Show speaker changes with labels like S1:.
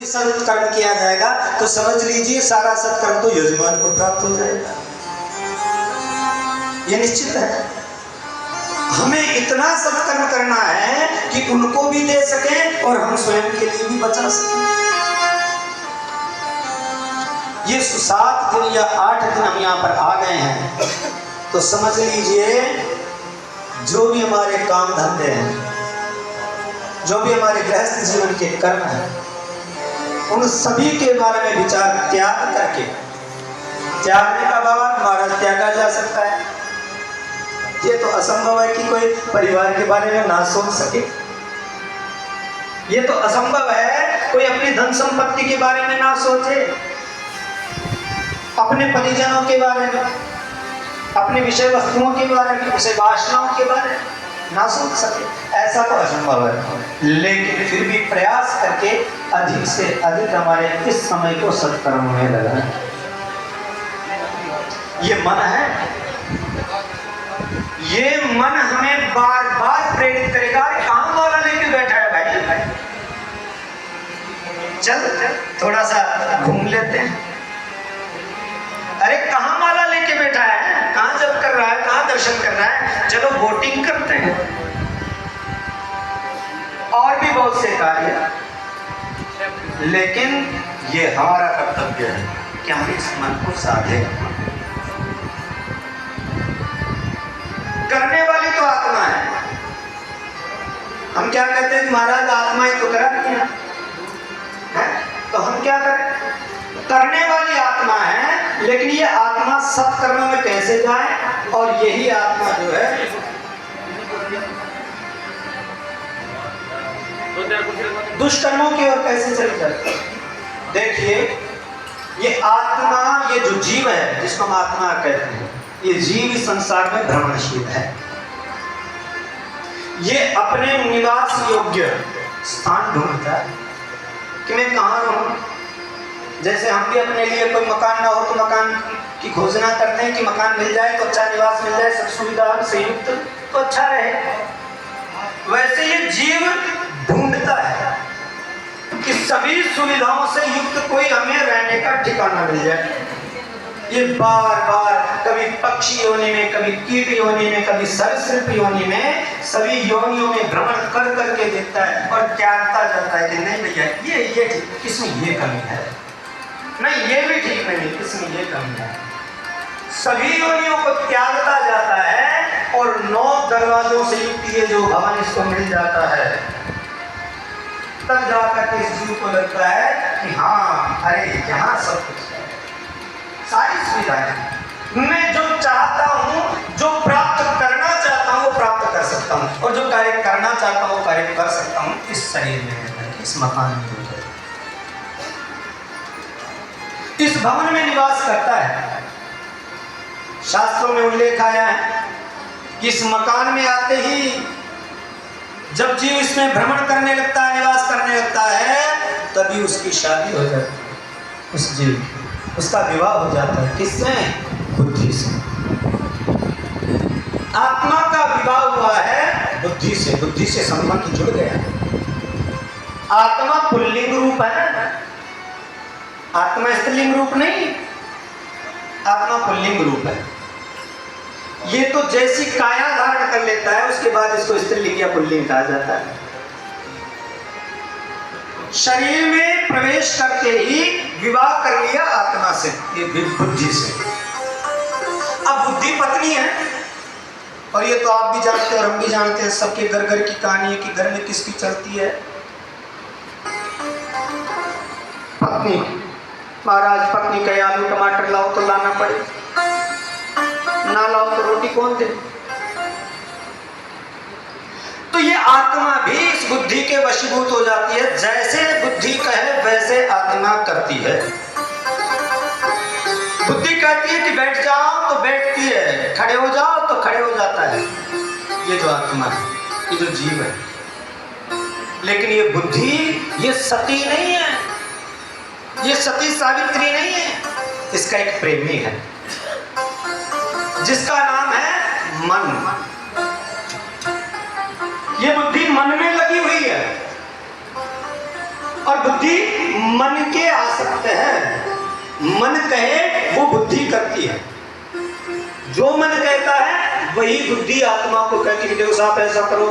S1: सत्कर्म किया जाएगा तो समझ लीजिए सारा सत्कर्म तो यजमान को प्राप्त हो जाएगा। ये निश्चित है। हमें इतना सत्कर्म करना है कि उनको भी दे सकें और हम स्वयं के लिए भी बचा सकें। ये 7 दिन या 8 दिन हम यहाँ पर आ गए हैं तो समझ लीजिए जो भी हमारे काम धंधे हैं, जो भी हमारे गृहस्थ जीवन के कर्म हैं, उन सभी के बारे में विचार त्याग करके, त्यागने का भाव महाराज त्यागा जा सकता है। ये तो असंभव है कि कोई परिवार के बारे में ना सोच सके। ये तो असंभव है कोई अपनी धन संपत्ति के बारे में ना सोचे, अपने परिजनों के बारे में, अपने विषय वस्तुओं के बारे में, विषय वासनाओं के बारे में ना सोच सके। ऐसा तो असंभव है। लेकिन फिर भी प्रयास करके अधिक से अधिक हमारे इस समय को सत्कर्म में लगाएं। ये मन है, ये मन हमें बार बार प्रेरित करेगा। कहां वाला लेके बैठा है भाई, चल थोड़ा सा घूम लेते हैं। अरे कहां माला लेके बैठा है, कहां जप कर रहा है, कहां दर्शन कर रहा है, चलो वोटिंग करते हैं। और भी बहुत से कार्य, लेकिन ये हमारा कर्तव्य है कि हम इस मन को साधे। करने वाली तो आत्मा है। हम क्या कहते हैं महाराज आत्मा ही तो करा रही है, तो हम क्या करें? करने वाली आत्मा है, लेकिन ये आत्मा सत्कर्म में कैसे जाए और यही आत्मा जो है दुष्कर्मों की ओर कैसे चली जाती है। देखिए ये आत्मा, ये जो जीव है जिसको हम आत्मा कहते हैं, ये जीव इस संसार में भ्रमणशील है। ये अपने निवास योग्य स्थान ढूंढता है कि मैं कहाँ रहूं। जैसे हम भी अपने लिए कोई मकान ना हो तो मकान की घोषणा करते हैं कि मकान मिल जाए तो अच्छा, निवास मिल जाए, सब सुविधा से युक्त तो अच्छा रहे। वैसे ये जीव ढूंढता है कि सभी सुविधाओं से युक्त कोई हमें रहने का ठिकाना मिल जाए। ये बार बार कभी पक्षी योनि में, कभी कीट योनि में, कभी सरीसृप योनि में, सभी योनियों में भ्रमण कर करके देखता है और त्यागता जाता है कि नहीं भैया ये ठीक, इसमें ये कमी है, नहीं ये भी ठीक नहीं, इसमें ये कमी है। सभी योनियों को त्यागता जाता है और 9 दरवाजों से युक्त ये जो भवन इसको मिल जाता है, तब जाकर के इस जीव को लगता है कि हाँ अरे यहाँ सब कुछ है, सारी सुविधाएं, मैं जो चाहता हूँ, जो प्राप्त करना चाहता हूँ वो प्राप्त कर सकता हूँ, और जो कार्य करना चाहता हूँ वो कार्य कर सकता हूँ इस शरीर में, इस मकान में, इस भवन में निवास करता है। शास्त्रों में उल्लेख आया है कि इस मकान में आते ही जब जीव इसमें भ्रमण करने लगता है, निवास करने लगता है, तभी उसकी शादी हो जाती है, उस जीव की, उसका विवाह हो जाता है। किससे? बुद्धि से। आत्मा का विवाह हुआ है बुद्धि से, बुद्धि से संबंध जुड़ गया। आत्मा पुल्लिंग रूप है, आत्मा स्त्रीलिंग रूप नहीं, आत्मा पुल्लिंग रूप है। ये तो जैसी काया धारण कर लेता है उसके बाद इसको स्त्रीलिंग या पुल्लिंग कहा जाता है। शरीर में प्रवेश करते ही विवाह कर लिया आत्मा से, ये बुद्धि से। अब बुद्धि पत्नी है, और ये तो आप भी जानते हैं और हम भी जानते हैं, सबके घर घर की कहानी है कि घर में किसकी चलती है? पत्नी। महाराज पत्नी कहे आलू टमाटर लाओ तो लाना पड़े, ना लाओ तो रोटी कौन दे? तो ये आत्मा भी इस बुद्धि के वशीभूत हो जाती है। जैसे बुद्धि कहे वैसे आत्मा करती है। बुद्धि कहती है कि बैठ जाओ तो बैठती है, खड़े हो जाओ तो खड़े हो जाता है। ये जो आत्मा है, ये जो जीव है। लेकिन ये बुद्धि ये सती नहीं है, ये सती सावित्री नहीं है, इसका एक प्रेमी है जिसका नाम है मन। ये बुद्धि मन में लगी हुई है और बुद्धि मन के आसक्त है। मन कहे वो बुद्धि करती है, जो मन कहता है वही बुद्धि आत्मा को कहती है। देखो साहब ऐसा करो,